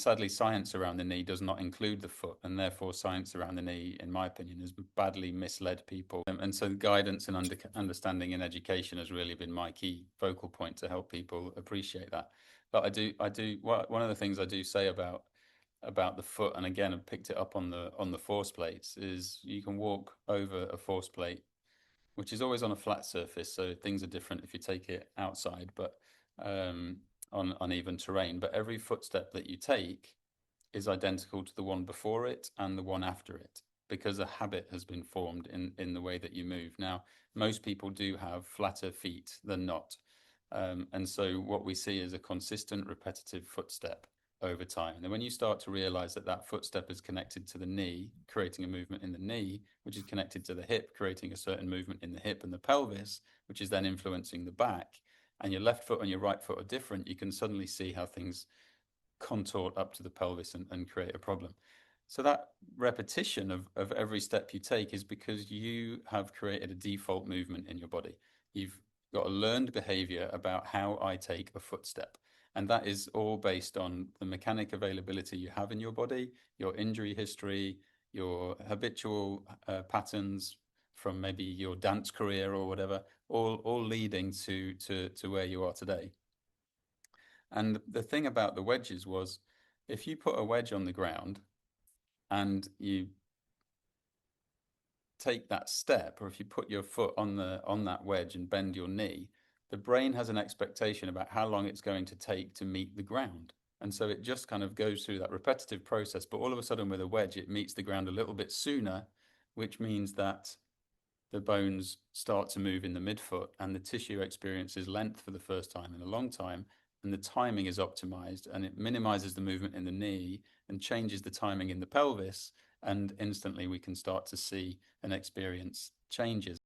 sadly, science around the knee does not include the foot, and therefore science around the knee, in my opinion, has badly misled people. And so guidance and understanding in education has really been my key focal point to help people appreciate that. But one of the things I do say about the foot, and again, I've picked it up on the force plates, is you can walk over a force plate, which is always on a flat surface, so things are different if you take it outside, but on uneven terrain. But every footstep that you take is identical to the one before it and the one after it, because a habit has been formed in the way that you move. Now, most people do have flatter feet than not. And so what we see is a consistent, repetitive footstep over time. And then when you start to realize that that footstep is connected to the knee, creating a movement in the knee, which is connected to the hip, creating a certain movement in the hip and the pelvis, which is then influencing the back, and your left foot and your right foot are different, you can suddenly see how things contort up to the pelvis and create a problem. So that repetition of every step you take is because you have created a default movement in your body. You've got a learned behavior about how I take a footstep. And that is all based on the mechanic availability you have in your body, your injury history, your habitual patterns from maybe your dance career or whatever, all leading to where you are today. And the thing about the wedges was, if you put a wedge on the ground and you take that step, or if you put your foot on that wedge and bend your knee, the brain has an expectation about how long it's going to take to meet the ground. And so it just kind of goes through that repetitive process. But all of a sudden with a wedge, it meets the ground a little bit sooner, which means that the bones start to move in the midfoot and the tissue experiences length for the first time in a long time. And the timing is optimized, and it minimizes the movement in the knee and changes the timing in the pelvis. And instantly we can start to see and experience changes.